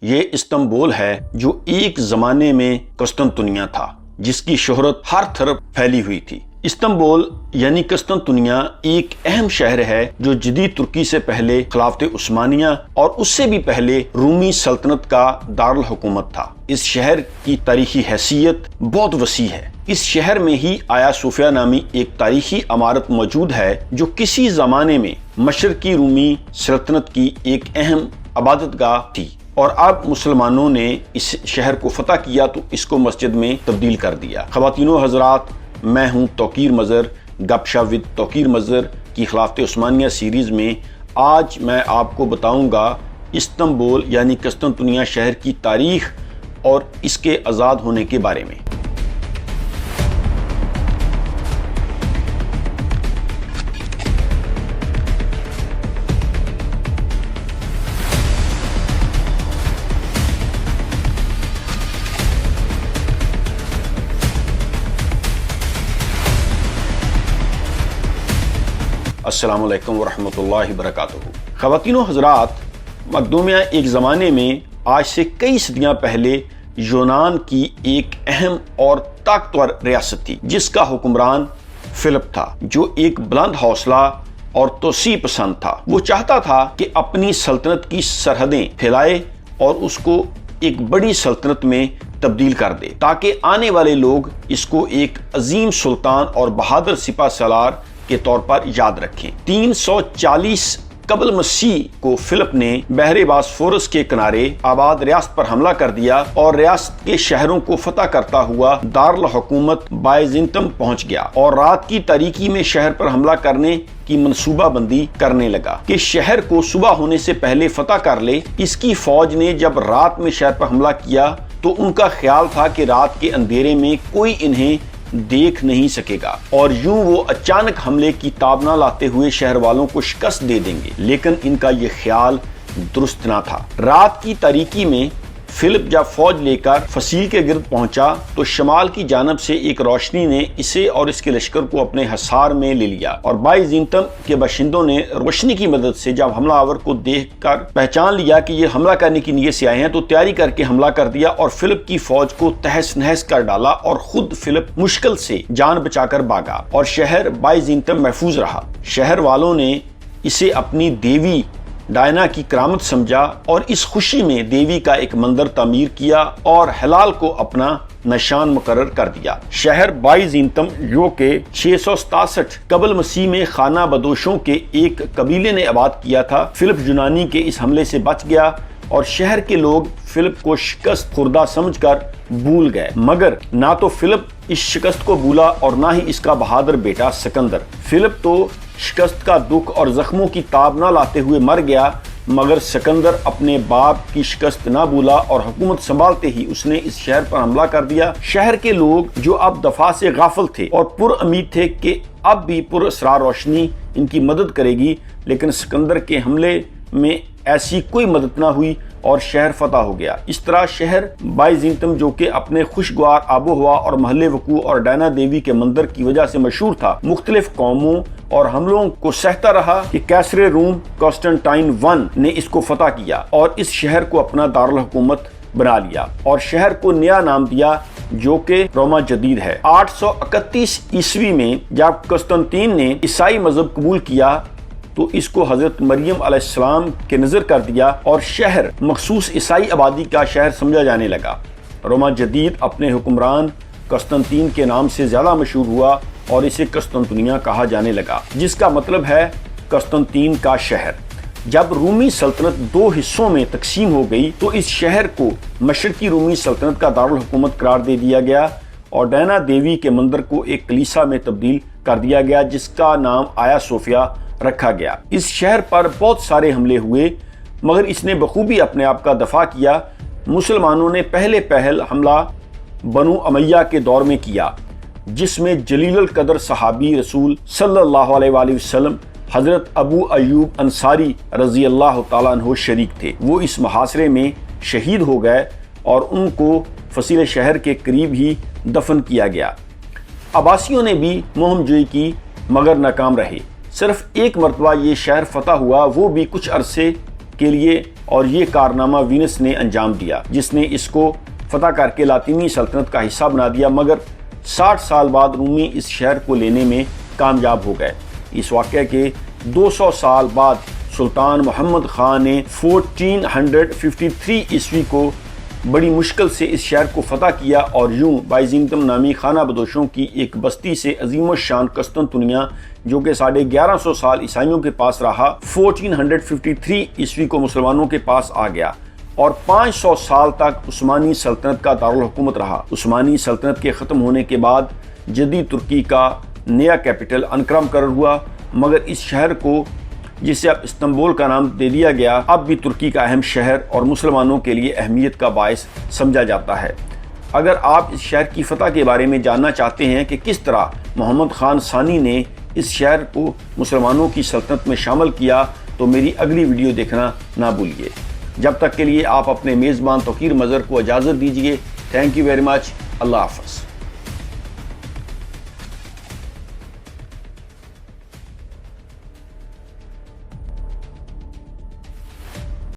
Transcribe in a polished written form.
یہ استنبول ہے جو ایک زمانے میں قسطنطنیہ تھا، جس کی شہرت ہر طرف پھیلی ہوئی تھی۔ استنبول یعنی قسطنطنیہ ایک اہم شہر ہے جو جدید ترکی سے پہلے خلافت عثمانیہ اور اس سے بھی پہلے رومی سلطنت کا دارالحکومت تھا۔ اس شہر کی تاریخی حیثیت بہت وسیع ہے۔ اس شہر میں ہی آیا صوفیہ نامی ایک تاریخی عمارت موجود ہے جو کسی زمانے میں مشرقی رومی سلطنت کی ایک اہم عبادت گاہ تھی، اور اب مسلمانوں نے اس شہر کو فتح کیا تو اس کو مسجد میں تبدیل کر دیا۔ خواتین و حضرات، میں ہوں توقیر مظہر، گپ شپ ود توقیر مظہر کی خلافت عثمانیہ سیریز میں آج میں آپ کو بتاؤں گا استنبول یعنی قسطنطنیہ شہر کی تاریخ اور اس کے آزاد ہونے کے بارے میں۔ السلام علیکم ورحمۃ اللہ وبرکاتہ۔ خواتین و حضرات، مقدونیہ ایک زمانے میں آج سے کئی صدیاں پہلے یونان کی ایک اہم اور طاقتور ریاست تھی، جس کا حکمران فلپ تھا، جو ایک بلند حوصلہ اور توسیع پسند تھا۔ وہ چاہتا تھا کہ اپنی سلطنت کی سرحدیں پھیلائے اور اس کو ایک بڑی سلطنت میں تبدیل کر دے، تاکہ آنے والے لوگ اس کو ایک عظیم سلطان اور بہادر سپہ سالار کے طور پر یاد رکھیں۔ 340 قبل مسیح کو فلپ نے بحر باسفورس کے کنارے آباد ریاست پر حملہ کر دیا اور ریاست کے شہروں کو فتح کرتا ہوا دارالحکومت بائزنطم پہنچ گیا، اور رات کی تاریکی میں شہر پر حملہ کرنے کی منصوبہ بندی کرنے لگا کہ شہر کو صبح ہونے سے پہلے فتح کر لے۔ اس کی فوج نے جب رات میں شہر پر حملہ کیا تو ان کا خیال تھا کہ رات کے اندھیرے میں کوئی انہیں دیکھ نہیں سکے گا، اور یوں وہ اچانک حملے کی تاب نہ لاتے ہوئے شہر والوں کو شکست دے دیں گے، لیکن ان کا یہ خیال درست نہ تھا۔ رات کی تاریکی میں فلپ جب فوج لے کر فصیل کے گرد پہنچا تو شمال کی جانب سے ایک روشنی نے اسے اور اس کے لشکر کو اپنے حصار میں لے لیا، اور بائزنطم کے باشندوں نے روشنی کی مدد سے جب حملہ آور کو دیکھ کر پہچان لیا کہ یہ حملہ کرنے کی نیت سے آئے ہیں تو تیاری کر کے حملہ کر دیا اور فلپ کی فوج کو تہس نہس کر ڈالا، اور خود فلپ مشکل سے جان بچا کر بھاگا اور شہر بائزنطم محفوظ رہا۔ شہر والوں نے اسے اپنی دیوی ڈائنا کی کرامت سمجھا اور اس خوشی میں دیوی کا ایک مندر تعمیر کیا اور ہلال کو اپنا نشان مقرر کر دیا۔ شہر بائزنطم جو کہ 667 قبل مسیح میں خانہ بدوشوں کے ایک قبیلے نے آباد کیا تھا، فلپ یونانی کے اس حملے سے بچ گیا، اور شہر کے لوگ فلپ کو شکست خوردہ سمجھ کر بھول گئے، مگر نہ تو فلپ اس شکست کو بھولا اور نہ ہی اس کا بہادر بیٹا سکندر۔ فلپ تو شکست کا دکھ اور زخموں کی تاب نہ لاتے ہوئے مر گیا، مگر سکندر اپنے باپ کی شکست نہ بھولا اور حکومت سنبھالتے ہی اس نے اس شہر پر حملہ کر دیا۔ شہر کے لوگ جو اب دفاع سے غافل تھے اور پر امید تھے کہ اب بھی پر اسرار روشنی ان کی مدد کرے گی، لیکن سکندر کے حملے میں ایسی کوئی مدد نہ ہوئی اور شہر فتح ہو گیا۔ اس طرح شہر بائزنطم جو کہ اپنے خوشگوار آب و ہوا اور محل وقوع اور ڈائنا دیوی کے مندر کی وجہ سے مشہور تھا، مختلف قوموں اور حملوں کو سہتا رہا کہ کیسر روم کانسٹنٹائن نے اس کو فتح کیا اور اس شہر کو اپنا دارالحکومت بنا لیا اور شہر کو نیا نام دیا جو کہ روما جدید ہے۔ 831 عیسوی میں جب قسطنطین نے عیسائی مذہب قبول کیا تو اس کو حضرت مریم علیہ السلام کے نظر کر دیا اور شہر مخصوص عیسائی آبادی کا شہر سمجھا جانے لگا۔ روما جدید اپنے حکمران قسطنطین کے نام سے زیادہ مشہور ہوا اور اسے قسطنطنیہ کہا جانے لگا، جس کا مطلب ہے قسطنطین کا شہر۔ جب رومی سلطنت دو حصوں میں تقسیم ہو گئی تو اس شہر کو مشرقی رومی سلطنت کا دارالحکومت قرار دے دیا گیا اور ڈائنا دیوی کے مندر کو ایک کلیسا میں تبدیل کر دیا گیا، جس کا نام آیا صوفیہ رکھا گیا۔ اس شہر پر بہت سارے حملے ہوئے، مگر اس نے بخوبی اپنے آپ کا دفاع کیا۔ مسلمانوں نے پہل حملہ بنو امیہ کے دور میں کیا، جس میں جلیل القدر صحابی رسول صلی اللہ علیہ وآلہ وسلم حضرت ابو ایوب انصاری رضی اللہ تعالیٰ عنہ شریک تھے۔ وہ اس محاصرے میں شہید ہو گئے اور ان کو فصیل شہر کے قریب ہی دفن کیا گیا۔ عباسیوں نے بھی مہم جوئی کی مگر ناکام رہے۔ صرف ایک مرتبہ یہ شہر فتح ہوا، وہ بھی کچھ عرصے کے لیے، اور یہ کارنامہ وینس نے انجام دیا جس نے اس کو فتح کر کے لاطینی سلطنت کا حصہ بنا دیا، مگر 60 سال بعد رومی اس شہر کو لینے میں کامیاب ہو گئے۔ اس واقعے کے 200 سال بعد سلطان محمد خان نے 1453 عیسوی کو بڑی مشکل سے اس شہر کو فتح کیا، اور یوں بائزنطم نامی خانہ بدوشوں کی ایک بستی سے عظیم الشان قسطنطنیہ، جو کہ 1150 سال عیسائیوں کے پاس رہا، 1453 عیسوی کو مسلمانوں کے پاس آ گیا اور 500 سال تک عثمانی سلطنت کا دارالحکومت رہا۔ عثمانی سلطنت کے ختم ہونے کے بعد جدید ترکی کا نیا کیپٹل انقرہ مقرر ہوا، مگر اس شہر کو، جسے اب استنبول کا نام دے دیا گیا، اب بھی ترکی کا اہم شہر اور مسلمانوں کے لیے اہمیت کا باعث سمجھا جاتا ہے۔ اگر آپ اس شہر کی فتح کے بارے میں جاننا چاہتے ہیں کہ کس طرح محمد خان ثانی نے اس شہر کو مسلمانوں کی سلطنت میں شامل کیا، تو میری اگلی ویڈیو دیکھنا نہ بھولیے۔ جب تک کے لیے آپ اپنے میزبان توقیر مظہر کو اجازت دیجیے۔ Thank you very much. اللہ حافظ۔